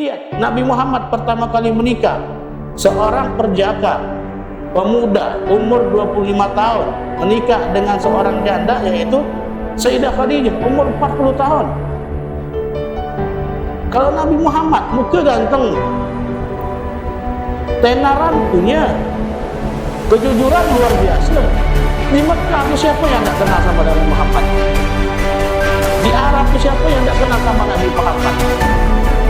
Lihat, Nabi Muhammad pertama kali menikah, seorang perjaka, pemuda, umur 25 tahun, menikah dengan seorang janda, yaitu Sayyidah Khadijah, umur 40 tahun. Kalau Nabi Muhammad, muka ganteng, tenaran punya, kejujuran luar biasa. Di Mekah itu siapa yang tidak kenal sama Nabi Muhammad? Di Arab itu siapa yang tidak kenal sama Nabi Muhammad?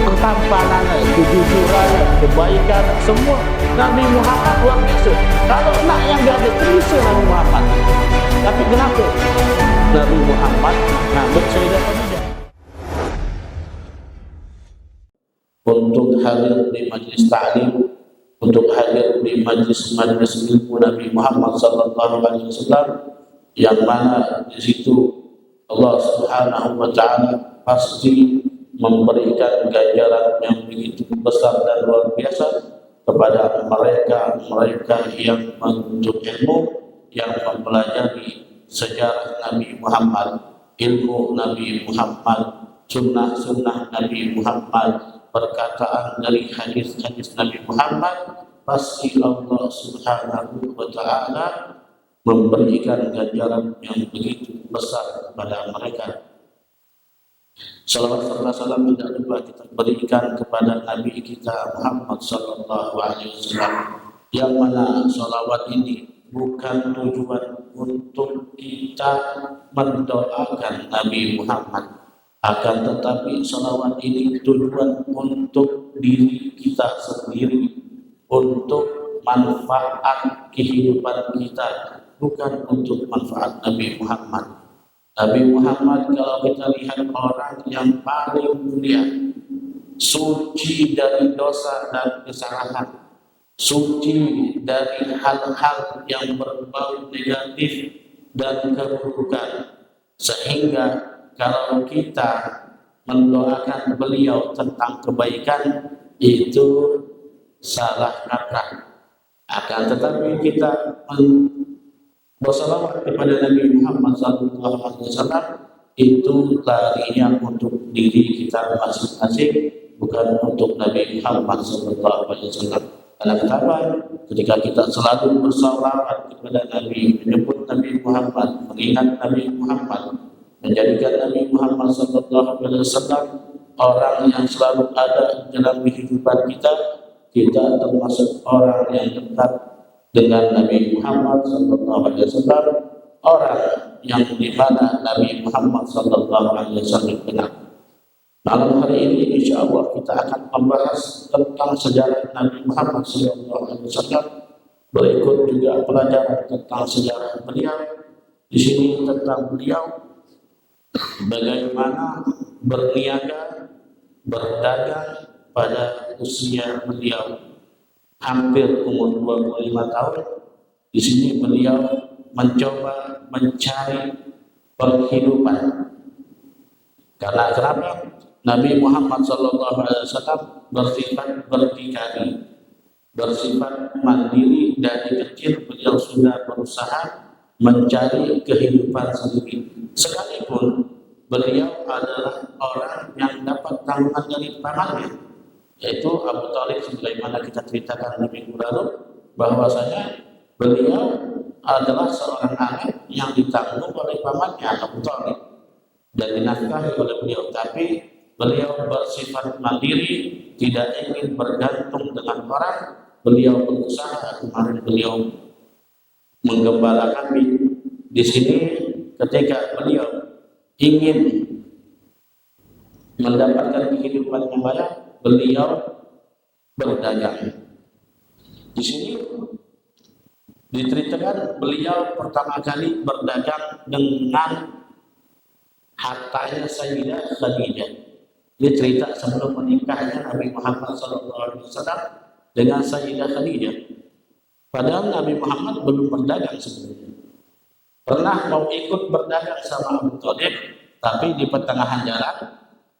Ketampanan, kejujuran, kebaikan, semua Nabi Muhammad luar biasa. Kalau nak yang gak ada, bisa Nabi Muhammad. Tapi kenapa Nabi Muhammad ngambil Sayyidah Khadijah? Untuk hadir di majlis ta'lim, untuk hadir di majlis-majlis ilmu Nabi Muhammad sallallahu alaihi wasallam, yang mana di situ Allah Subhanahu wa taala pasti memberikan ganjaran yang begitu besar dan luar biasa kepada mereka yang menuntut ilmu, yang mempelajari sejarah Nabi Muhammad, ilmu Nabi Muhammad, sunnah-sunnah Nabi Muhammad, perkataan dari hadis-hadis Nabi Muhammad. Pasti Allah Subhanahu wa taala memberikan ganjaran yang begitu besar kepada mereka. Salawat serta salam tidak lupa kita berikan kepada Nabi kita Muhammad sallallahu alaihi wasallam, yang mana salawat ini bukan tujuan untuk kita mendoakan Nabi Muhammad, akan tetapi salawat ini tujuan untuk diri kita sendiri, untuk manfaat kehidupan kita, bukan untuk manfaat Nabi Muhammad. Nabi Muhammad, kalau kita lihat, orang yang paling mulia, suci dari dosa dan kesalahan, suci dari hal-hal yang berbau negatif dan keburukan, sehingga kalau kita mendoakan beliau tentang kebaikan itu salah kaprah. Akan tetapi kita bersalawat kepada Nabi Muhammad SAW itu larinya untuk diri kita masing-masing, bukan untuk Nabi Muhammad SAW. Karena kenapa? Ketika kita selalu bersalawat kepada Nabi, menyebut Nabi Muhammad, mengingat Nabi Muhammad, menjadikan Nabi Muhammad SAW orang yang selalu ada dalam kehidupan kita, kita termasuk orang yang dekat dengan Nabi Muhammad SAW, orang yang dimana Nabi Muhammad SAW kenal. Malam hari ini insya Allah kita akan membahas tentang sejarah Nabi Muhammad SAW. Berikut juga pelajaran tentang sejarah beliau. Di sini tentang beliau, bagaimana berniaga, berdagang pada usia beliau hampir umur 25 tahun. Di sini beliau mencoba mencari penghidupan. Karena kenapa? Nabi Muhammad SAW bersifat berdikari, bersifat mandiri. Dari kecil beliau sudah berusaha mencari kehidupan sendiri. Sekalipun beliau adalah orang yang dapat tanggungan dari pamannya, yaitu Abu Thalib, sebagaimana kita ceritakan di minggu lalu, bahwasanya beliau adalah seorang anak yang ditanggung oleh pamannya Abu Thalib dan dinafkahi oleh beliau. Tapi beliau bersifat mandiri, tidak ingin bergantung dengan orang. Beliau berusaha. Kemarin beliau menggembala kambing. Di sini ketika beliau ingin mendapatkan kehidupan yang baik, beliau berdagang. Di sini diceritakan beliau pertama kali berdagang dengan hartanya Sayyidah Khadijah. Ini cerita sebelum menikahnya Nabi Muhammad SAW dengan Sayyidah Khadijah. Padahal Nabi Muhammad belum berdagang sebelumnya. Pernah mau ikut berdagang sama Abu Thalib, tapi di pertengahan jalan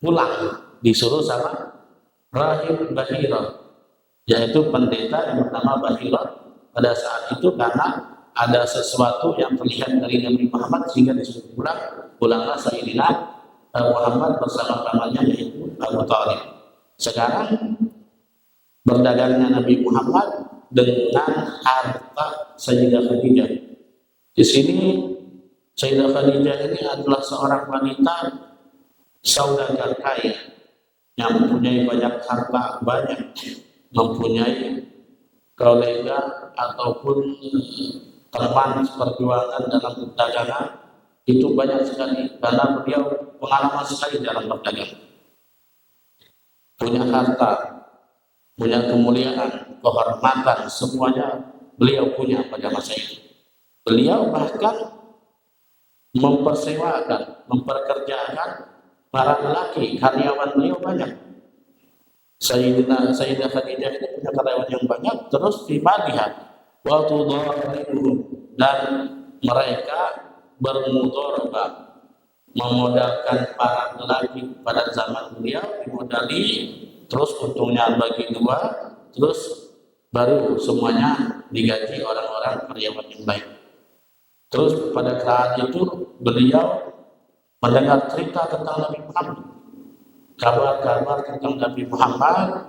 pulang, disuruh sama Rahib Bahira, yaitu pendeta yang bernama Bahira. Pada saat itu karena ada sesuatu yang terlihat dari Nabi Muhammad sehingga disuruh pulang. Pulanglah Sayyidina Muhammad bersama pamannya yaitu Abu Thalib. Sekarang berdagangnya Nabi Muhammad dengan harta Sayyidah Khadijah. Di sini Sayyidah Khadijah ini adalah seorang wanita saudagar kaya yang mempunyai banyak harta, banyak mempunyai kolega ataupun teman seperjuangan dalam perdagangan itu banyak sekali karena beliau pengalaman sekali dalam berdagang. Punya harta, punya kemuliaan, kehormatan, semuanya beliau punya pada masa itu. Beliau bahkan mempersewakan, memperkerjakan para lelaki, karyawan beliau banyak. Sayyidah Khadijah itu punya karyawan yang banyak, terus dibalihat waktu dan mereka bermudharabah, memodalkan para lelaki pada zaman beliau, dimodali, terus untungnya bagi dua, terus baru semuanya digaji orang-orang karyawan yang baik. Terus pada saat itu beliau mendengar cerita tentang Nabi Muhammad, kabar-kabar tentang Nabi Muhammad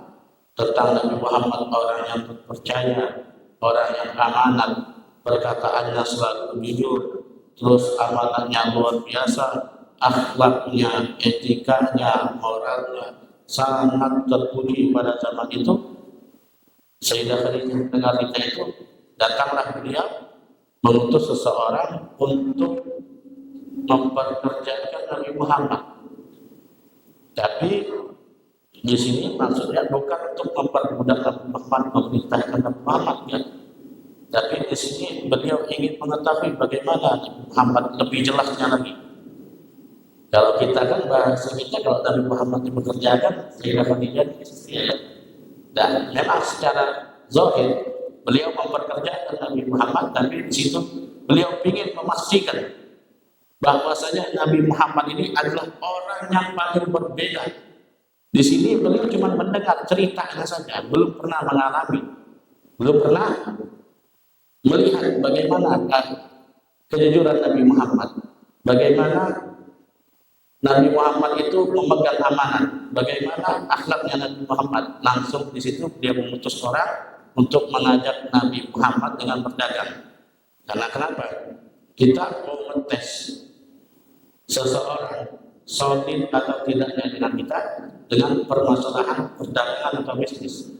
orang yang terpercaya, orang yang amanat, perkataannya selalu jujur, terus amanatnya luar biasa, akhlaknya, etikanya, moralnya sangat terpuji pada zaman itu. Sayyidah Khadijah mendengar cerita itu, datanglah beliau mengutus seseorang untuk memperkerjakan Nabi Muhammad. Tapi di sini maksudnya bukan untuk memperbudak Nabi Muhammad, memerintahkan Nabi Muhammad, ya. Tapi di sini beliau ingin mengetahui bagaimana Nabi Muhammad lebih jelasnya lagi. Kalau kita kan bahasa kita, kalau Nabi Muhammad dipekerjakan, Sayyidah Khadijah dan memang secara zahir beliau memperkerjakan Nabi Muhammad, tapi di situ beliau ingin memastikan bahwasanya Nabi Muhammad ini adalah orang yang paling berbeda. Di sini beliau cuma mendengar ceritanya saja, belum pernah mengalami, belum pernah melihat bagaimana kejujuran Nabi Muhammad, bagaimana Nabi Muhammad itu memegang amanat, bagaimana akhlaknya Nabi Muhammad. Langsung di situ dia mengutus orang untuk mengajak Nabi Muhammad dengan berdagang. Karena kenapa? Kita mau mengetes seseorang solid atau tidaknya dengan kita dengan permasalahan perdagangan atau bisnis.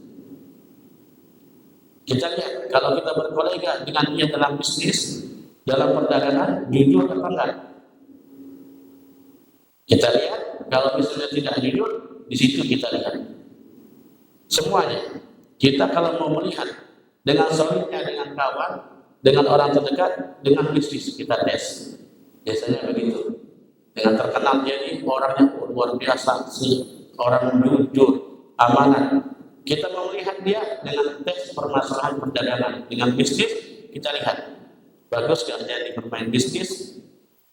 Kita lihat kalau kita berkolega dengan dia dalam bisnis, dalam perdagangan, jujur apa enggak? Kita lihat kalau misalnya tidak jujur, di situ kita lihat semuanya. Kita kalau mau melihat dengan solidnya dengan kawan, dengan orang terdekat, dengan bisnis kita tes. Biasanya begitu. Dengan terkenal jadi orang yang luar biasa, orang jujur, amanat. Kita mau melihat dia dengan tes permasalahan perdagangan, dengan bisnis kita lihat bagus gak dia bermain bisnis,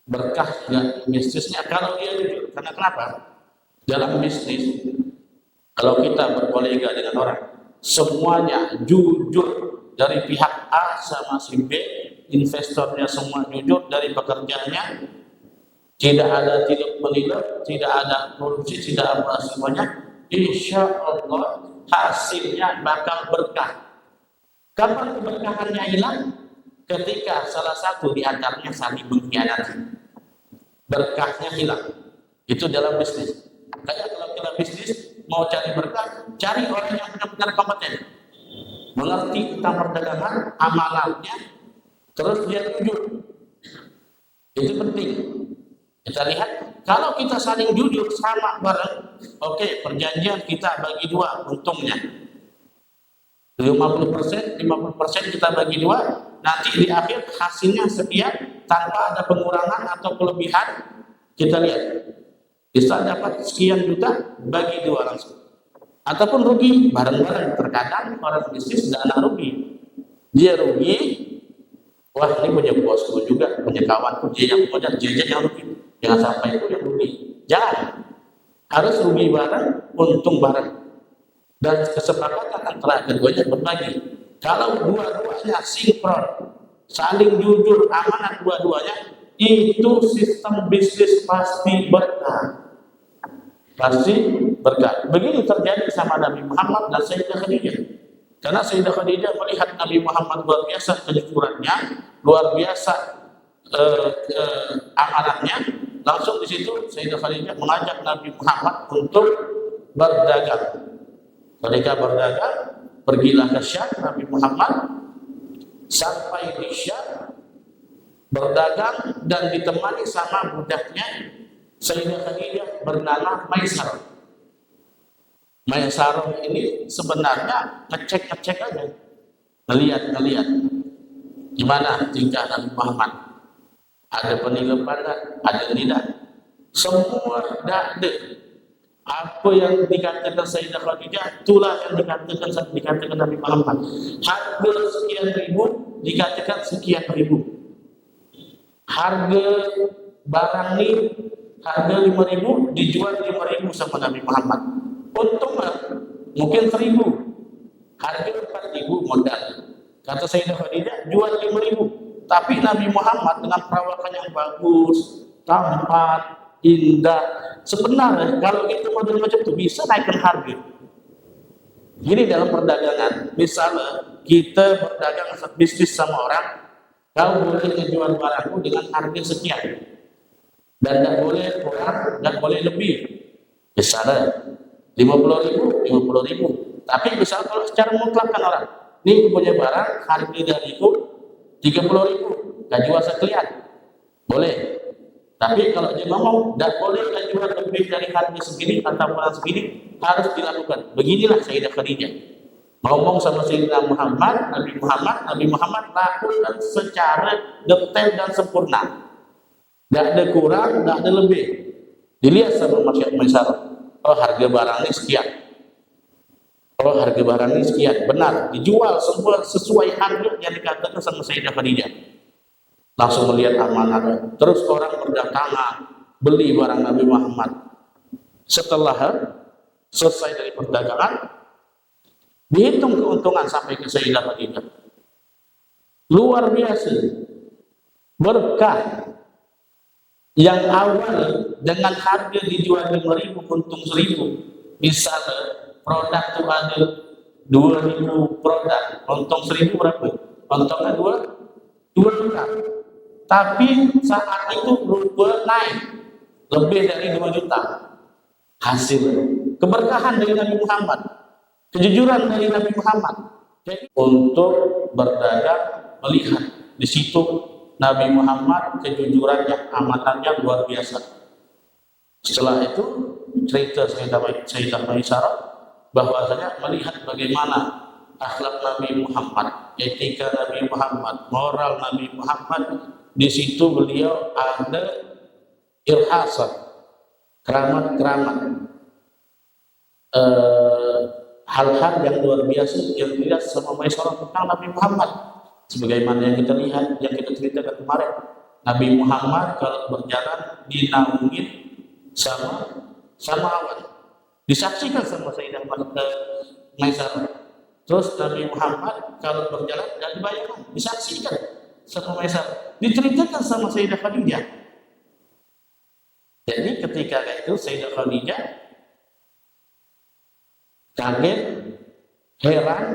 berkah gak bisnisnya kalau dia jujur. Karena kenapa? Dalam bisnis kalau kita berkolega dengan orang, semuanya jujur dari pihak A sama si B, investornya semua jujur, dari pekerjaannya tidak ada tidak menilai, tidak ada korupsi, tidak apa semuanya, insya Allah hasilnya bakal berkah. Kapan keberkahannya hilang? Ketika salah satu di antaranya saling mengkhianati, berkahnya hilang. Itu dalam bisnis. Kayak kalau kita bisnis mau cari berkah, cari orang yang benar-benar kompeten, mengerti tentang perdagangan, amalannya, terus dia jujur. Itu penting. Kita lihat, kalau kita saling jujur sama bareng, oke, perjanjian kita bagi dua untungnya. 50%, 50% kita bagi dua, nanti di akhir hasilnya sekian tanpa ada pengurangan atau kelebihan. Kita lihat, bisa dapat sekian juta, bagi dua langsung. Ataupun rugi bareng-bareng. Terkadang orang bisnis tidak ada rugi. Dia rugi, wah ini punya bosku juga, punya kawanku, dia yang modal, dia yang rugi. Jangan sampai itu yang rugi. Jangan. Harus rugi bareng, untung bareng. Dan kesepakatan antara keduanya berbagi. Kalau dua-duanya sinkron, saling jujur, amanat dua-duanya, itu sistem bisnis pasti berkah. pasti berkah. Begini terjadi sama Nabi Muhammad dan Sayyidah Khadijah. Karena Sayyidah Khadijah melihat Nabi Muhammad luar biasa kejujurannya, luar biasa amanatnya, langsung di situ Sayyidah Khadijah mengajak Nabi Muhammad untuk berdagang. Ketika berdagang, pergilah ke Syam Nabi Muhammad, sampai di Syam berdagang dan ditemani sama budaknya Sayyidah Khadijah bernama Maisarah. Maisarah ini sebenarnya ngecek aja, ngelihat gimana tingkah Nabi Muhammad, ada penilaian, ada tidak, semua tidak ada. Apa yang dikatakan Sayyidah Khadijah, itulah yang dikatakan Nabi Muhammad. Harga sekian ribu dikatakan sekian ribu. Harga barang ini harga 5.000 dijual 5.000 sama Nabi Muhammad. Untung mungkin 1.000. Harga 4.000 modal. Kata Sayyidah Khadijah jual 5.000. Tapi Nabi Muhammad dengan perawakan yang bagus, tampan, indah. Sebenarnya kalau itu model macam itu bisa naikkan harga. Gini dalam perdagangan, misalnya kita berdagang bisnis sama orang, kau boleh menjual barangmu dengan harga sekian dan tidak boleh kurang, tidak boleh lebih. Misalnya 50.000. Tapi misal kalau secara mutlak kan orang, ini punya barang harga dariku 30.000, gak jual sekian, boleh. Tapi kalau dia ngomong tidak boleh gak jual lebih dari harga segini atau barang segini, harus dilakukan. Beginilah Sayyidah Khadijah ngomong sama Sayyidina Muhammad, Nabi Muhammad lakukan secara detail dan sempurna. Tidak ada kurang, tidak ada lebih. Dilihat sama masyarakat, oh harga barang ini sekian. Oh harga barang ini sekian, benar. Dijual semua sesuai harga yang dikatakan sama Sayyidah Khadijah. Langsung melihat amanah. Terus orang berdatangan, beli barang Nabi Muhammad. Setelah selesai dari perdagangan, dihitung keuntungan sampai ke Sayyidah Khadijah. Luar biasa. Berkah. Yang awal dengan harga dijual 5.000 untung 1.000. Misalnya produk itu ada 2.000 produk, untung 1.000 berapa? Untungnya 2 juta. Tapi saat itu rupiah naik lebih dari 2 juta. Hasil keberkahan dari Nabi Muhammad, kejujuran dari Nabi Muhammad. Jadi untuk berdagang, melihat di situ Nabi Muhammad kejujurannya, amatannya luar biasa. Setelah itu cerita Sayyidah Maisarah bahwasanya melihat bagaimana akhlak Nabi Muhammad, etika Nabi Muhammad, moral Nabi Muhammad. Di situ beliau ada irhasat, keramat-keramat, hal-hal yang luar biasa yang dilihat sama Maisarah tentang Nabi Muhammad. Sebagaimana yang kita lihat, yang kita ceritakan kemarin, Nabi Muhammad kalau berjalan dinaungin sama awan, disaksikan sama Sayyidah Maisarah. Terus Nabi Muhammad kalau berjalan dan dibayangkan, disaksikan sama Maisarah, diceritakan sama Sayyidah Khadijah. Jadi ketika itu Sayyidah Khadijah kaget, heran,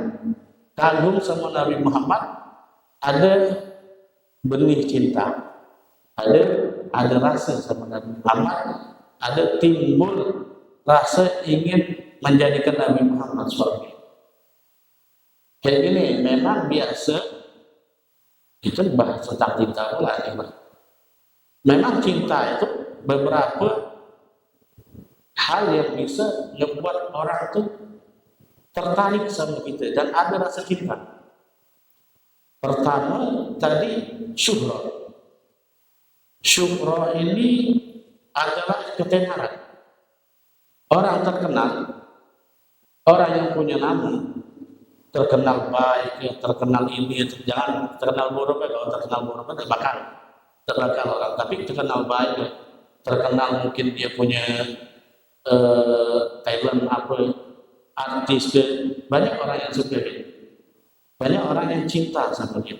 kagum sama Nabi Muhammad. Ada benih cinta, ada rasa sama Nabi Muhammad, ada timbul rasa ingin menjadikan Nabi Muhammad suami. Kayak gini memang biasa, itu bahas tentang cinta pula. Memang cinta itu beberapa hal yang bisa membuat orang itu tertarik sama kita dan ada rasa cinta. Pertama tadi syuhra. Syuhra ini adalah ketenaran. Orang terkenal, orang yang punya nama, terkenal baik, terkenal ini, jangan terkenal buruk. Kalau terkenal buruk terbakar orang. Tapi terkenal baik, terkenal mungkin dia punya talent artis, banyak orang yang suka dia. Banyak orang yang cinta sama dia.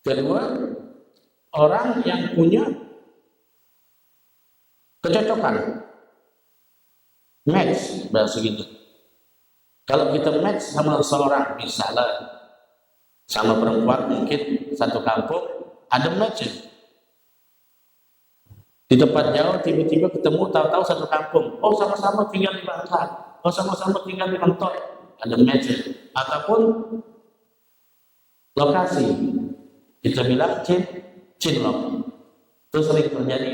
Kedua, orang yang punya kecocokan. match bahasa gitu. Kalau kita match sama seorang, misalnya sama perempuan mungkin satu kampung, ada match ya. Di tempat jauh tiba-tiba ketemu, tahu-tahu satu kampung, oh sama-sama tinggal di Bangka, oh sama-sama tinggal di Bangkok, ada match ya. Ataupun lokasi, kita bilang cinlok, itu sering terjadi.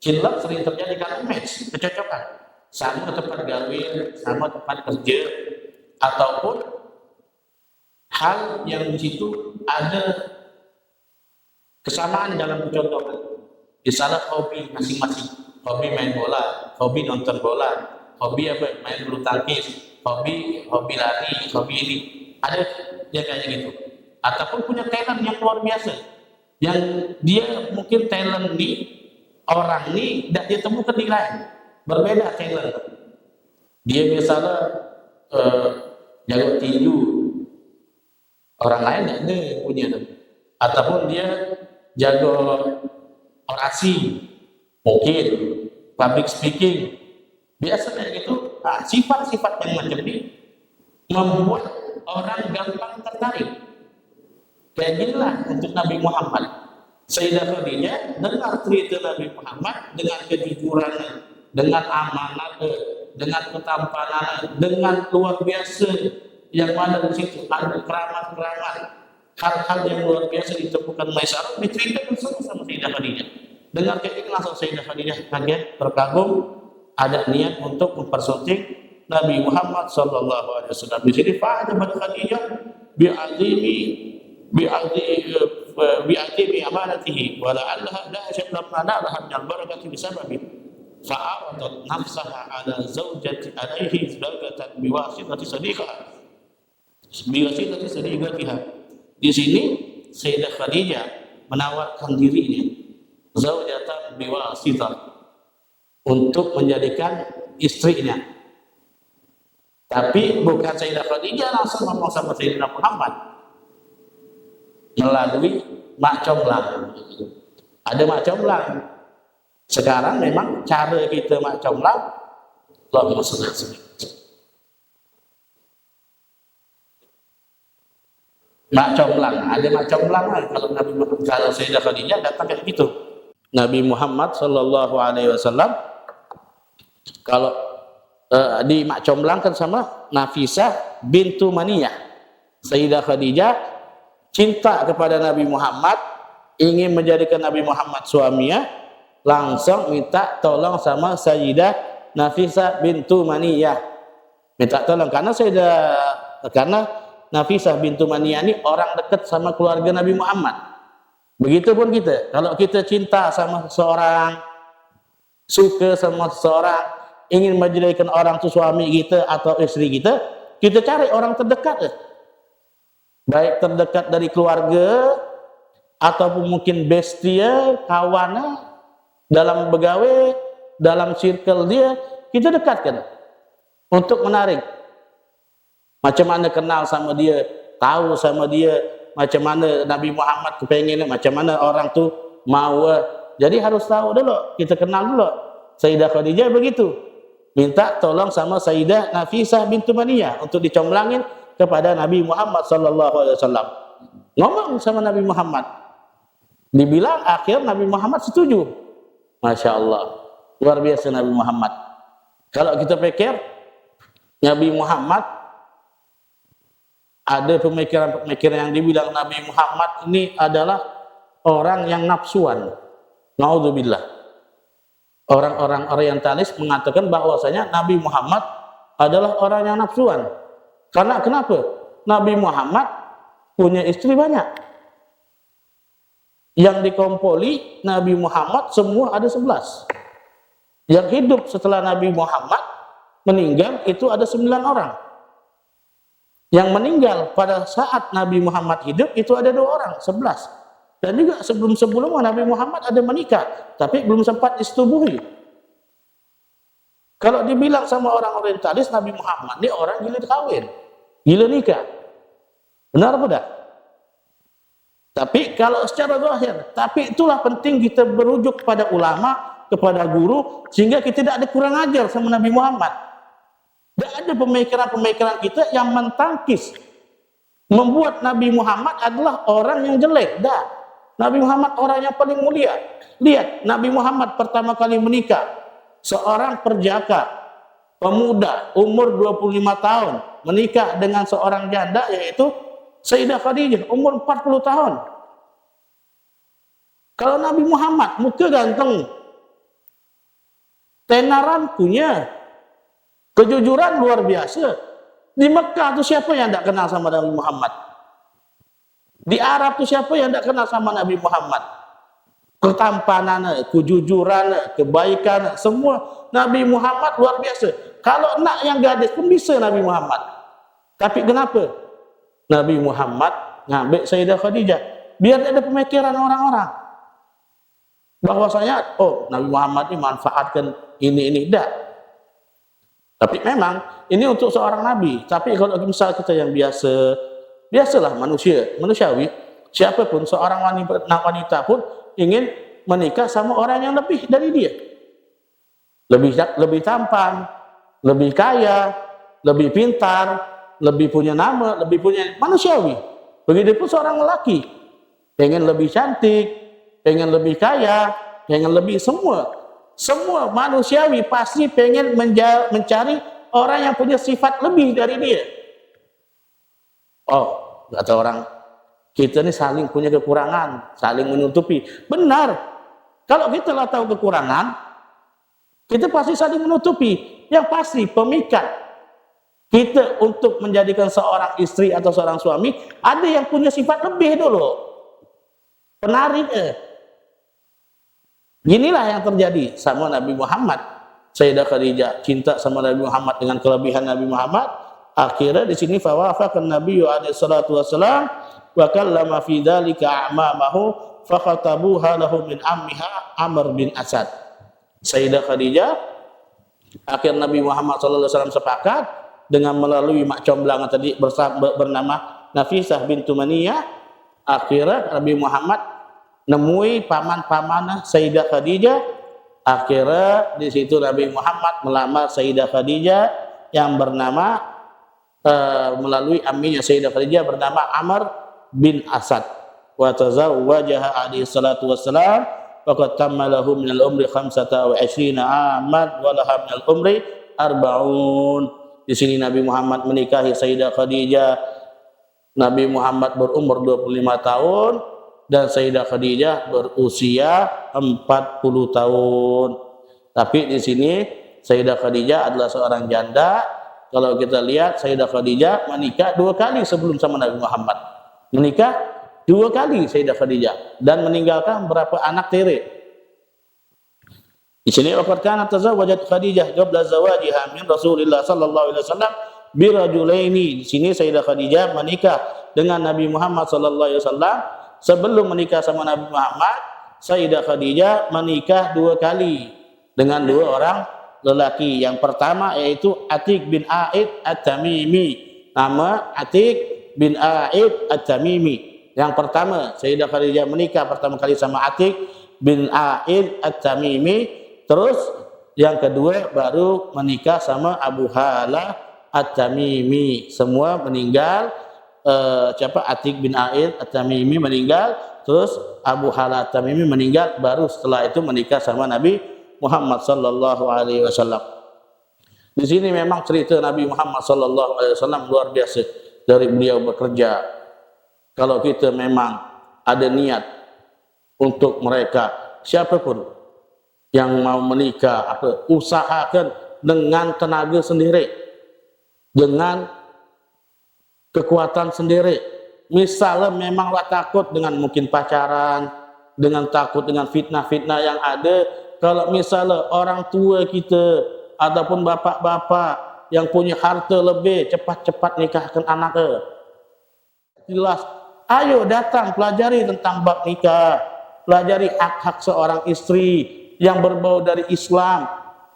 Cinlok sering terjadi karena match, kecocokan, sama tempat gawe, sama tempat kerja, ataupun hal yang di situ ada kesamaan dalam kecontohan. Misalnya hobi masing-masing, hobi main bola, hobi nonton bola, hobi apa, main bulu tangkis, hobi lari, hobi ini, ada yang kayak gitu. Ataupun punya talent yang luar biasa, yang dia mungkin talent nih orang nih tidak dia temukan di lain, berbeda talent. Dia misalnya jago tinju, orang lain tidak ada punya, ataupun dia jago orasi, mungkin public speaking, biasanya gitu. Nah, sifat-sifat yang macam ini membuat orang gampang tertarik. Kayak ginilah untuk Nabi Muhammad. Sayyidah Khadijah dengar cerita Nabi Muhammad dengan kejujurannya, dengan amanahnya, dengan ketampanannya, dengan luar biasa yang mana di situ ada keramat-keramat, hal-hal yang luar biasa ditemukan Maisarah diceritakan semua sama Sayyidah Khadijah. Dengar kayak ini langsung Sayyidah Khadijah kaget, terkagum, ada niat untuk mempersunting Nabi Muhammad sallallahu alaihi wasallam. Di sini fa'ajabat Khadijah bi'azimi amanatihi wa la'allaha dahsyat lamma nalaha min al-barakati bisababi fa'aradat nafsaha ala zawjati alaihi zawjatan biwasitati sadiqatiha. Di sini Sayyidah Khadijah menawarkan dirinya zaujatan biwasitah untuk menjadikan istrinya. Tapi bukan Sayyidah Khadijah langsung ngomong sama Sayyidina Muhammad, melalui mak comblang. Ada mak comblang. Sekarang memang cara kita mak comblang, Allahumma shalli ala sayyidina. Mak comblang, ada mak comblang lah. Kalau Sayyidah Khadijah datang kayak gitu. Nabi Muhammad sallallahu alaihi wasallam kalau di mak comblangkan sama Nafisah bintu Maniyah. Sayyidah Khadijah cinta kepada Nabi Muhammad, ingin menjadikan Nabi Muhammad suaminya, langsung minta tolong sama Sayyidah Nafisah bintu Maniyah. Minta tolong karena Nafisah bintu Maniyah ini orang dekat sama keluarga Nabi Muhammad. Begitupun kita, kalau kita cinta sama seseorang, suka sama seseorang, ingin menjadikan orang itu suami kita atau istri kita, kita cari orang terdekat. Baik terdekat dari keluarga, ataupun mungkin bestia, kawannya, dalam begawe, dalam circle dia, kita dekatkan untuk menarik. Macam mana kenal sama dia, tahu sama dia, macam mana Nabi Muhammad kepengen, macam mana orang tu mau. Jadi harus tahu dulu, kita kenal dulu. Sayyidah Khadijah begitu, minta tolong sama Sayyidah Nafisah bintu Maniyah untuk dicomblangin kepada Nabi Muhammad sallallahu alaihi wasallam. Ngomong sama Nabi Muhammad, dibilang akhir Nabi Muhammad setuju. Masya Allah, luar biasa Nabi Muhammad. Kalau kita pikir Nabi Muhammad, ada pemikiran-pemikiran yang dibilang Nabi Muhammad ini adalah orang yang nafsuan. Naudzubillah. Orang-orang orientalis mengatakan bahwasanya Nabi Muhammad adalah orang yang nafsuan. Karena kenapa? Nabi Muhammad punya istri banyak. Yang dikompoli Nabi Muhammad semua ada 11. Yang hidup setelah Nabi Muhammad meninggal itu ada 9 orang. Yang meninggal pada saat Nabi Muhammad hidup itu ada 2 orang, 11. Dan juga sebelum-sebelumnya Nabi Muhammad ada menikah, tapi belum sempat disetubuhi. Kalau dibilang sama orang orientalis, Nabi Muhammad ini orang gila kawin, gila nikah. Benar apa tidak? Tapi kalau secara zahir, tapi itulah penting kita berujuk kepada ulama, kepada guru, sehingga kita tidak ada kurang ajar sama Nabi Muhammad. Tidak ada pemikiran-pemikiran kita yang mentangkis, membuat Nabi Muhammad adalah orang yang jelek. Dah, Nabi Muhammad orang yang paling mulia. Lihat, Nabi Muhammad pertama kali menikah, seorang perjaka, pemuda, umur 25 tahun, menikah dengan seorang janda, yaitu Sayyidah Khadijah, umur 40 tahun. Kalau Nabi Muhammad, muka ganteng, tenaran punya, kejujuran luar biasa. Di Mekah tu siapa yang tak kenal sama Nabi Muhammad? Di Arab tu siapa yang tak kenal sama Nabi Muhammad? Ketampanan, kejujuran, kebaikan, semua Nabi Muhammad luar biasa. Kalau nak yang gadis pun bisa Nabi Muhammad. Tapi kenapa Nabi Muhammad ngambil Sayyidah Khadijah? Biar ada pemikiran orang-orang bahwasanya, oh, Nabi Muhammad ini manfaatkan ini dah. Tapi memang ini untuk seorang nabi. Tapi kalau misal kita yang biasalah manusiawi, siapapun seorang wanita pun ingin menikah sama orang yang lebih dari dia. Lebih tampan, lebih kaya, lebih pintar, lebih punya nama, lebih punya manusiawi. Begitupun seorang lelaki pengen lebih cantik, pengen lebih kaya, pengen lebih semua manusiawi pasti pengen mencari orang yang punya sifat lebih dari dia. Oh, kata orang, kita ni saling punya kekurangan, saling menutupi. Benar. Kalau kita lah tahu kekurangan, kita pasti saling menutupi. Yang pasti pemikat kita untuk menjadikan seorang istri atau seorang suami, ada yang punya sifat lebih dulu. Penariknya. Inilah yang terjadi sama Nabi Muhammad. Sayyidah Khadijah cinta sama Nabi Muhammad dengan kelebihan Nabi Muhammad. Akhirnya di sini fawafaqan Nabi alaihi salatu wasalam wa kallama fi dzalika a'mamahu fakhatabuha lahu min ammiha Amr bin Asad. Sayyidah Khadijah, akhir Nabi Muhammad sallallahu alaihi wasallam sepakat dengan melalui mak comblang tadi bernama Nafisah bintu Maniyah. Akhirnya Nabi Muhammad nemui paman-pamanah Sayyidah Khadijah. Akhirnya di situ Nabi Muhammad melamar Sayyidah Khadijah yang bernama melalui amminya Sayyidah Khadijah bernama Amr bin Asad. Wa tazawwajaha alaihi salatu wassalam faqad tamma lahu min al-umri 25 aman wa laha min al-umri 40. Di sini Nabi Muhammad menikahi Sayyidah Khadijah. Nabi Muhammad berumur 25 tahun dan Sayyidah Khadijah berusia 40 tahun. Tapi di sini Sayyidah Khadijah adalah seorang janda. Kalau kita lihat Sayyidah Khadijah menikah 2 kali sebelum sama Nabi Muhammad. Menikah 2 kali Sayyidah Khadijah dan meninggalkan berapa anak tiri. Di sini waqad kanat tazawwajat Khadijah qabla zawajiha min Rasulillah sallallahu alaihi wasallam bi rajulaini. Di sini Sayyidah Khadijah menikah dengan Nabi Muhammad sallallahu alaihi wasallam. Sebelum menikah sama Nabi Muhammad, Sayyidah Khadijah menikah 2 kali dengan 2 orang lelaki. Yang pertama yaitu Atiq bin A'id At-Tamimi. Nama Atiq bin A'id At-Tamimi. Yang pertama Sayyidah Khadijah menikah pertama kali sama Atiq bin A'id At-Tamimi. Terus yang kedua baru menikah sama Abu Halah At-Tamimi. Semua meninggal. Atiq bin A'id At-Tamimi meninggal, terus Abu Halah At-Tamimi meninggal, baru setelah itu menikah sama Nabi Muhammad sallallahu alaihi wasallam. Di sini memang cerita Nabi Muhammad sallallahu alaihi wasallam luar biasa dari beliau bekerja. Kalau kita memang ada niat untuk mereka siapapun yang mau menikah, usahakan dengan tenaga sendiri, dengan kekuatan sendiri. Misalnya memanglah takut dengan mungkin pacaran, dengan takut dengan fitnah-fitnah yang ada. Kalau misalnya orang tua kita ataupun bapak-bapak yang punya harta lebih, cepat-cepat nikahkan anaknya. Jelas, ayo datang pelajari tentang bab nikah, pelajari hak-hak seorang istri yang berbau dari Islam,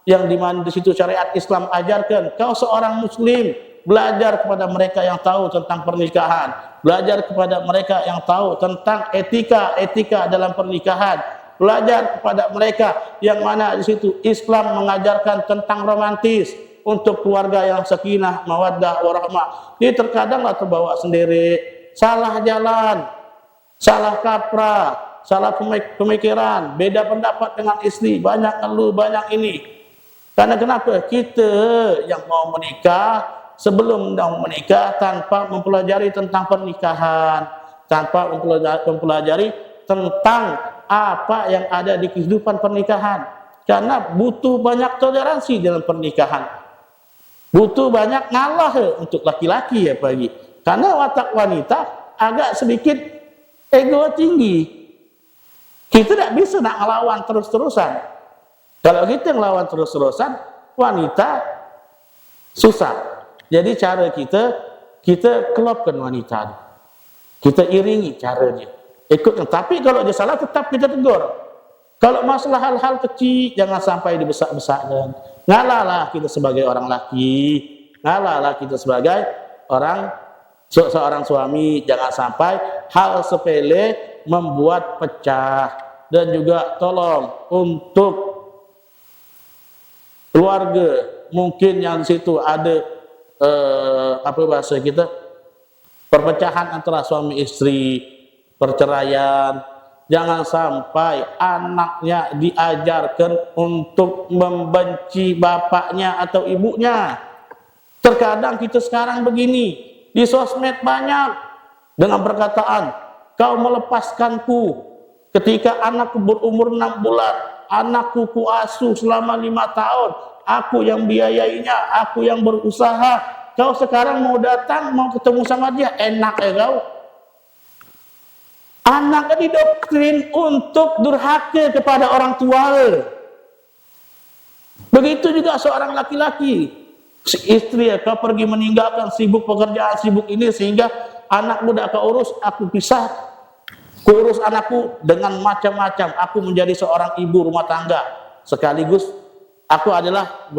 yang dimana di situ syariat Islam ajarkan. Kau seorang muslim, belajar kepada mereka yang tahu tentang pernikahan, belajar kepada mereka yang tahu tentang etika dalam pernikahan, belajar kepada mereka yang mana di situ Islam mengajarkan tentang romantis, untuk keluarga yang sakinah, mawaddah, warahmah. Dia terkadanglah terbawa sendiri, salah jalan, salah kaprah, salah pemikiran, beda pendapat dengan istri, banyak ngeluh, banyak ini. Karena kenapa? Kita yang mau menikah, sebelum mau menikah tanpa mempelajari tentang pernikahan, tanpa mempelajari tentang apa yang ada di kehidupan pernikahan. Karena butuh banyak toleransi dalam pernikahan. Butuh banyak ngalah untuk laki-laki ya pagi. Karena watak wanita agak sedikit ego tinggi. Kita tidak bisa nak ngelawan terus-terusan. Kalau kita ngelawan terus-terusan, wanita susah. Jadi cara kita kelopkan wanita. Kita iringi cara dia. Ikutkan. Tapi kalau dia salah tetap kita tegur. Kalau masalah hal-hal kecil jangan sampai dibesak-besakkan. Ngalalah kita sebagai orang laki, ngalalah kita sebagai seorang suami, jangan sampai hal sepele membuat pecah. Dan juga tolong untuk keluarga mungkin yang di situ ada apa bahasa kita, perpecahan antara suami istri, perceraian, jangan sampai anaknya diajarkan untuk membenci bapaknya atau ibunya. Terkadang kita sekarang begini, di sosmed banyak dengan perkataan, kau melepaskanku ketika anakku berumur 6 bulan, anakku kuasuh selama 5 tahun, aku yang biayainya, aku yang berusaha, kau sekarang mau datang, mau ketemu sama dia, enak ya kau. Anaknya didoktrin untuk durhaka kepada orang tua. Begitu juga seorang laki-laki, si istri ya, kau pergi meninggalkan sibuk pekerjaan, sibuk ini, sehingga anakmu tidak kau urus, aku pisah, kurus anakku dengan macam-macam, aku menjadi seorang ibu rumah tangga, sekaligus aku adalah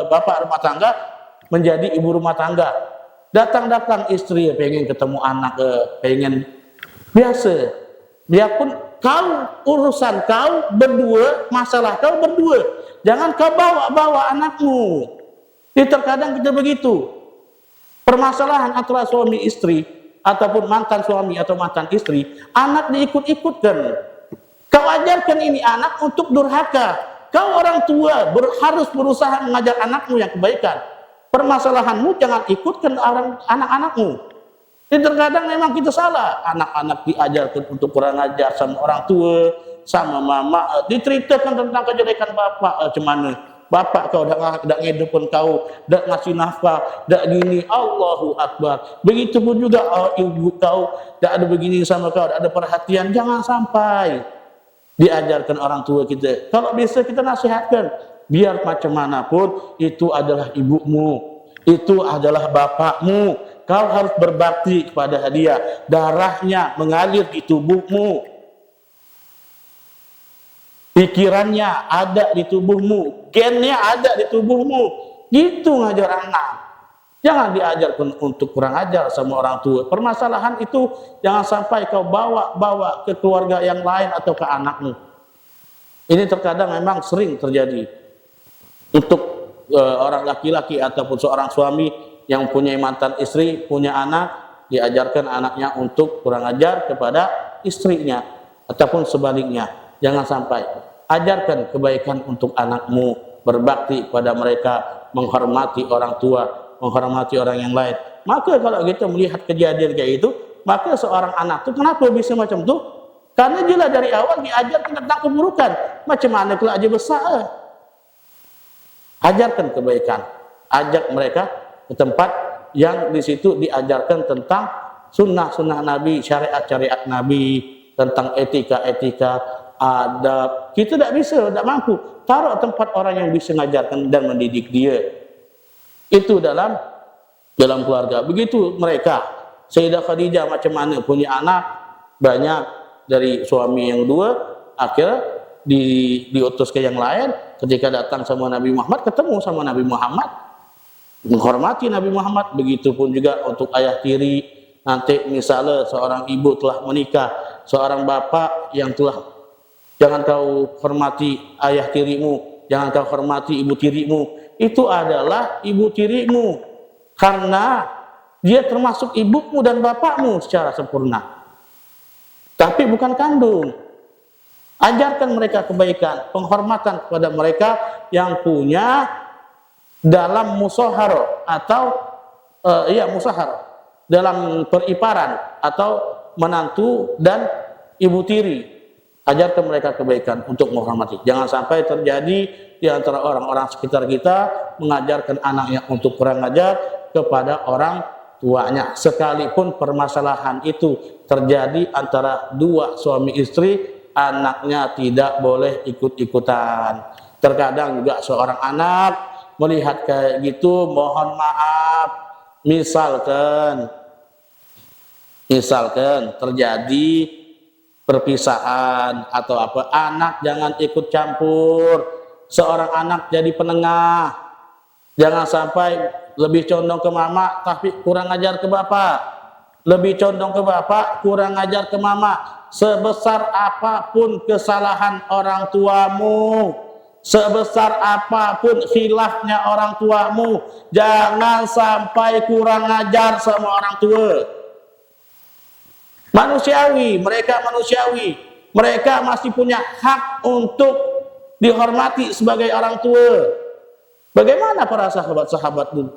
bapak rumah tangga, menjadi ibu rumah tangga. Datang-datang istri pengen ketemu anak, pengen biasa. Biarpun kau urusan kau berdua, masalah kau berdua, jangan kau bawa anakmu. Jadi terkadang kita begitu. Permasalahan antara suami istri ataupun mantan suami atau mantan istri, anak diikut-ikutkan. Kau ajarkan ini anak untuk durhaka. Kau orang tua harus berusaha mengajar anakmu yang kebaikan. Permasalahanmu jangan ikutkan anak-anakmu. Jadi terkadang memang kita salah. Anak-anak diajarkan untuk kurang ajar sama orang tua, sama mama. Diceritakan tentang kejelekan bapak, cuman bapak kau dah ngidupkan kau, dah ngasih nafkah, dah gini, Allahu Akbar. Begitupun juga ibu kau dah ada begini sama kau, dah ada perhatian. Jangan sampai diajarkan orang tua kita. Kalau bisa kita nasihatkan, biar macam manapun itu adalah ibumu, itu adalah bapakmu. Kau harus berbakti kepada dia. Darahnya mengalir di tubuhmu, pikirannya ada di tubuhmu, gennya ada di tubuhmu. Gitu ngajar anak. Jangan diajarkan untuk kurang ajar sama orang tua. Permasalahan itu jangan sampai kau bawa ke keluarga yang lain atau ke anakmu. Ini terkadang memang sering terjadi. Untuk orang laki-laki ataupun seorang suami yang punya mantan istri, punya anak, diajarkan anaknya untuk kurang ajar kepada istrinya ataupun sebaliknya. Jangan sampai. Ajarkan kebaikan untuk anakmu, berbakti pada mereka, menghormati orang tua, menghormati orang yang lain. Maka kalau kita melihat kejadian kayak itu, maka seorang anak itu kenapa bisa macam itu? Karena jelas dari awal diajarkan tentang keburukan. Macam mana kalau aja besar? Ajarkan kebaikan, ajak mereka ke tempat yang di situ diajarkan tentang sunnah-sunnah Nabi, syariat-syariat Nabi, tentang etika-etika, adab. Kita tidak bisa, tidak mampu. Taruh tempat orang yang bisa mengajarkan dan mendidik dia. Itu dalam keluarga. Begitu mereka. Sayyidah Khadijah macam mana punya anak banyak dari suami yang dua, akhirnya diutus ke yang lain. Ketika datang sama Nabi Muhammad, ketemu sama Nabi Muhammad, menghormati Nabi Muhammad. Begitupun juga untuk ayah tiri. Nanti misalnya seorang ibu telah menikah, seorang bapak yang telah, jangan kau hormati ayah tirimu, jangan kau hormati ibu tirimu, itu adalah ibu tirimu, karena dia termasuk ibumu dan bapakmu secara sempurna, tapi bukan kandung. Ajarkan mereka kebaikan, penghormatan kepada mereka yang punya dalam musaharah atau musaharah, dalam periparan atau menantu dan ibu tiri. Ajarkan mereka kebaikan untuk menghormati. Jangan sampai terjadi di antara orang-orang sekitar kita mengajarkan anaknya untuk kurang ajar kepada orang tuanya. Sekalipun permasalahan itu terjadi antara dua suami istri, anaknya tidak boleh ikut-ikutan. Terkadang juga seorang anak melihat kayak gitu, mohon maaf, misalkan terjadi perpisahan atau apa, anak jangan ikut campur. Seorang anak jadi penengah, jangan sampai lebih condong ke mama tapi kurang ajar ke bapak, lebih condong ke bapak kurang ajar ke mama. Sebesar apapun kesalahan orang tuamu, sebesar apapun khilafnya orang tuamu, jangan sampai kurang ajar sama orang tua. Manusiawi, mereka manusiawi, mereka masih punya hak untuk dihormati sebagai orang tua. Bagaimana para sahabat-sahabat dulu?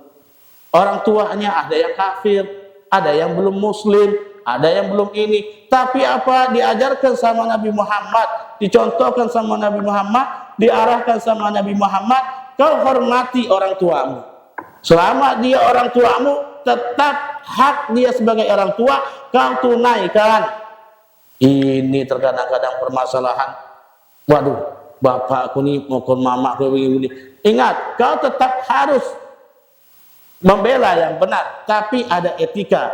Orang tuanya ada yang kafir, ada yang belum muslim, ada yang belum ini. Tapi apa diajarkan sama Nabi Muhammad, dicontohkan sama Nabi Muhammad, diarahkan sama Nabi Muhammad, kau hormati orang tuamu. Selama dia orang tuamu, tetap hak dia sebagai orang tua kau tunaikan. Ini terkadang-kadang permasalahan. Waduh, bapakku nih maupun mamaku begini. Ingat, kau tetap harus membela yang benar, tapi ada etika.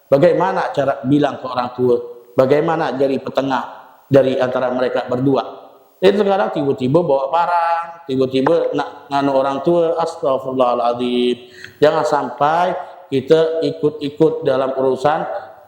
Bagaimana cara bilang ke orang tua? Bagaimana jadi petengah dari antara mereka berdua? Itu sekarang tiba-tiba bawa barang, tiba-tiba nak nganu orang tua, astagfirullahaladzim. Jangan sampai kita ikut-ikut dalam urusan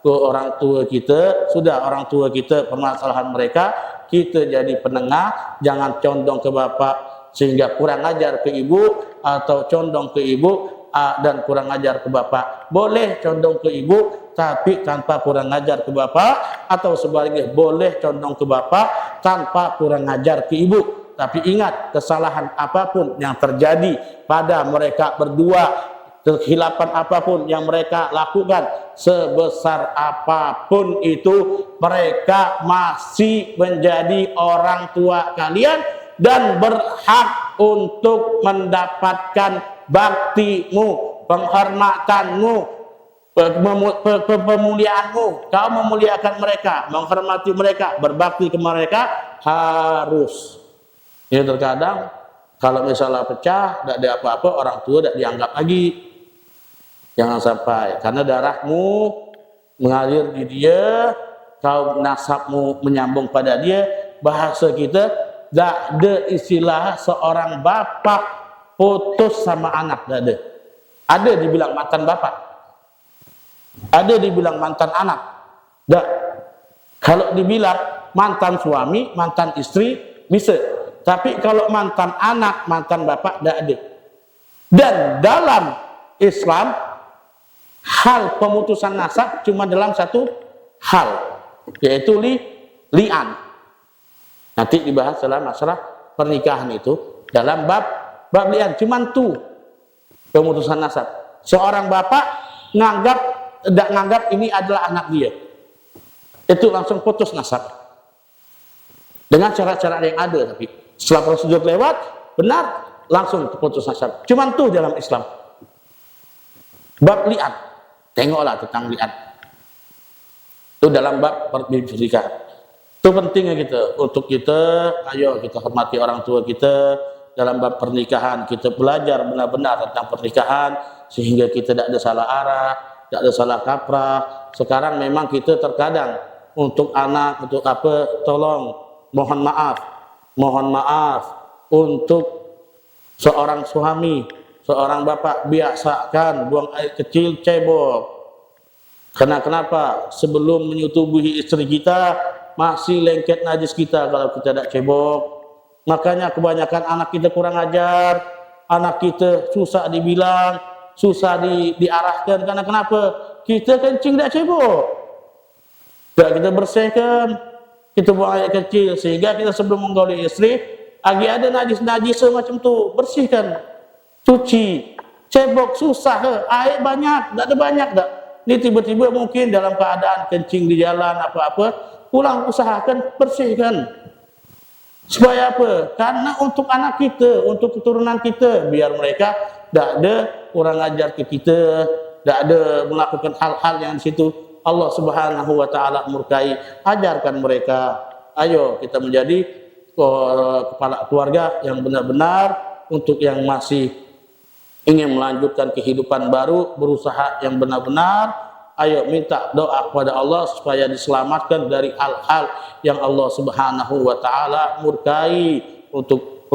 ke orang tua kita. Sudah orang tua kita permasalahan mereka, kita jadi penengah. Jangan condong ke bapak sehingga kurang ajar ke ibu, atau condong ke ibu dan kurang ajar ke bapak. Boleh condong ke ibu tapi tanpa kurang ajar ke bapak, atau sebaliknya boleh condong ke bapak tanpa kurang ajar ke ibu. Tapi ingat, kesalahan apapun yang terjadi pada mereka berdua, kehilapan apapun yang mereka lakukan, sebesar apapun itu, mereka masih menjadi orang tua kalian dan berhak untuk mendapatkan baktimu, penghormatanmu, pemuliaanmu. Kau memuliakan mereka, menghormati mereka, berbakti ke mereka, harus. Ya, terkadang kalau misalnya pecah, tidak ada apa-apa, orang tua tidak dianggap lagi. Jangan sampai, karena darahmu mengalir di dia, kau nasabmu menyambung pada dia. Bahasa kita, tidak ada istilah seorang bapak putus sama anak, tidak ada. Ada dibilang mantan bapak, ada dibilang mantan anak. Tidak. Kalau dibilang mantan suami, mantan istri, bisa. Tapi kalau mantan anak, mantan bapak, tidak ada. Dan dalam Islam, hal pemutusan nasab cuma dalam satu hal, yaitu li'an. Nanti dibahas dalam masalah pernikahan itu, dalam bab li'an. Cuma tuh pemutusan nasab. Seorang bapak tidak nganggap ini adalah anak dia, itu langsung putus nasab dengan cara-cara yang ada. Tapi setelah prosedur lewat, benar, langsung putus nasab. Cuma tuh dalam Islam bab li'an. Tengoklah tentang li'an itu dalam bab pernikahan. Itu pentingnya kita, untuk kita, ayo kita hormati orang tua kita. Dalam bab pernikahan kita belajar benar-benar tentang pernikahan, sehingga kita tidak ada salah arah, tidak ada salah kaprah. Sekarang memang kita terkadang untuk anak, untuk apa, tolong mohon maaf untuk seorang suami, seorang bapak, biasakan buang air kecil cebok. Kenapa? Sebelum menyetubuhi istri kita, masih lengket najis kita kalau kita tidak cebok. Makanya kebanyakan anak kita kurang ajar. anak kita susah dibilang, susah diarahkan, karena kenapa? Kita kencing tak cebok, tak kita bersihkan, kita buang air kecil, sehingga kita sebelum menggauli isteri, lagi ada najis macam tu, bersihkan, cuci, cebok susah, air banyak, tak ada banyak tak. Ni tiba-tiba mungkin dalam keadaan kencing di jalan apa-apa, pulang usahakan bersihkan. Supaya apa? Karena untuk anak kita, untuk keturunan kita, biar mereka tak ada orang ajar ke kita, tak ada melakukan hal-hal yang di situ Allah Subhanahu wa taala murkai. Ajarkan mereka. Ayo kita menjadi kepala keluarga yang benar-benar untuk yang masih ingin melanjutkan kehidupan baru, berusaha yang benar-benar. Ayo minta doa kepada Allah supaya diselamatkan dari hal-hal yang Allah Subhanahu wa taala murkai, untuk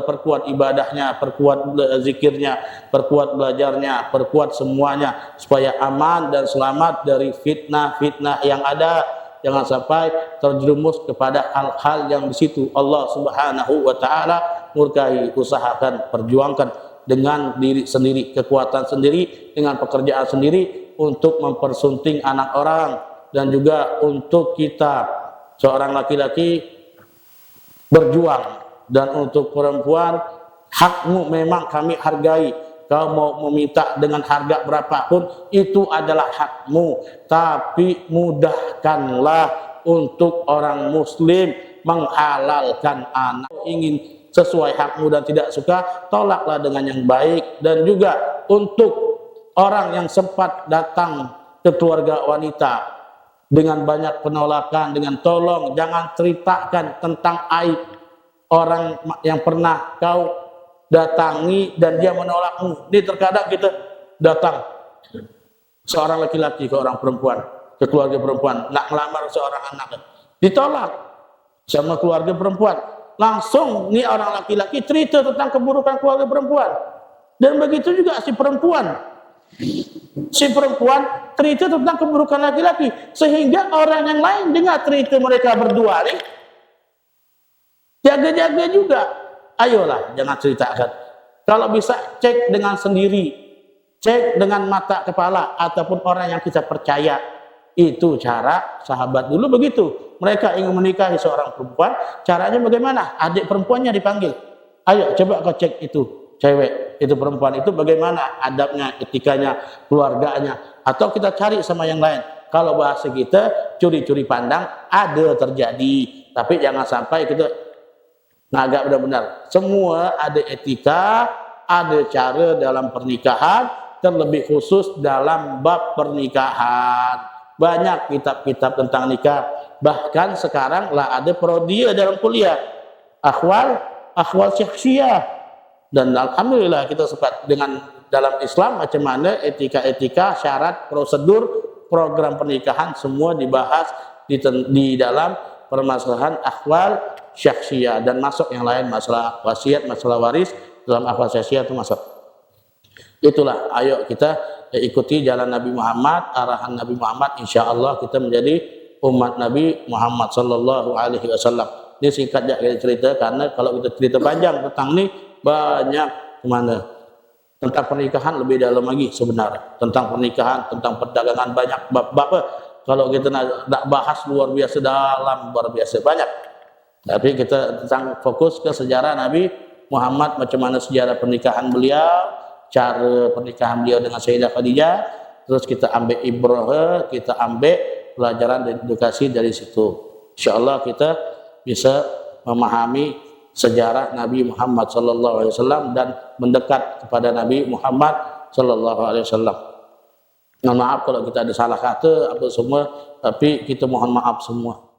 perkuat ibadahnya, perkuat zikirnya, perkuat belajarnya, perkuat semuanya supaya aman dan selamat dari fitnah-fitnah yang ada. Jangan sampai terjerumus kepada hal-hal yang di situ Allah Subhanahu wa taala murkai. Usahakan, perjuangkan dengan diri sendiri, kekuatan sendiri, dengan pekerjaan sendiri untuk mempersunting anak orang, dan juga untuk kita seorang laki-laki berjuang. Dan untuk perempuan, hakmu memang kami hargai. Kau mau meminta dengan harga berapapun, itu adalah hakmu, tapi mudahkanlah untuk orang muslim menghalalkan anak. Ingin sesuai hakmu dan tidak suka, tolaklah dengan yang baik. Dan juga untuk orang yang sempat datang ke keluarga wanita dengan banyak penolakan, dengan tolong jangan ceritakan tentang aib orang yang pernah kau datangi dan dia menolakmu. Ini terkadang kita datang seorang laki-laki ke orang perempuan, ke keluarga perempuan, nak melamar seorang anak, ditolak sama keluarga perempuan. Langsung ni orang laki-laki cerita tentang keburukan keluarga perempuan. Dan begitu juga si perempuan cerita tentang keburukan laki-laki, sehingga orang yang lain dengar cerita mereka berdua ni jaga-jaga juga. Ayolah jangan ceritakan. Kalau bisa cek dengan sendiri, cek dengan mata kepala ataupun orang yang kita percaya. Itu cara sahabat dulu begitu. Mereka ingin menikahi seorang perempuan, caranya bagaimana? Adik perempuannya dipanggil, ayo coba kau cek itu cewek, itu perempuan itu bagaimana adabnya, etikanya, keluarganya. Atau kita cari sama yang lain. Kalau bahasa kita curi-curi pandang ada terjadi, tapi jangan sampai kita agak benar-benar. Semua ada etika, ada cara dalam pernikahan, terlebih khusus dalam bab pernikahan. Banyak kitab-kitab tentang nikah. Bahkan sekarang lah ada prodi dalam kuliah, akhwal syakhsiyah. Dan alhamdulillah kita sempat dengan dalam Islam macam mana etika-etika, syarat, prosedur, program pernikahan semua dibahas di dalam permasalahan akhwal syakhsiyah, dan masuk yang lain, masalah wasiat, masalah waris dalam akhwal syakhsiyah itu masuk. Itulah, ayo kita ikuti jalan Nabi Muhammad, arahan Nabi Muhammad, insya Allah kita menjadi umat Nabi Muhammad sallallahu alaihi wasallam. Ini singkat saja kita cerita, karena kalau kita cerita panjang tentang ini banyak kemana. Tentang pernikahan lebih dalam lagi sebenarnya. Tentang pernikahan, tentang perdagangan banyak bab-bab. Kalau kita nak bahas luar biasa dalam, luar biasa banyak. Tapi kita tentang fokus ke sejarah Nabi Muhammad, macam mana sejarah pernikahan beliau, cara pernikahan beliau dengan Sayyidah Khadijah. Terus kita ambil ibrah, kita ambil pelajaran dan edukasi dari situ. InsyaAllah kita bisa memahami sejarah Nabi Muhammad sallallahu alaihi wasallam dan mendekat kepada Nabi Muhammad sallallahu alaihi wasallam. Mohon maaf kalau kita ada salah kata apa semua, tapi kita mohon maaf semua.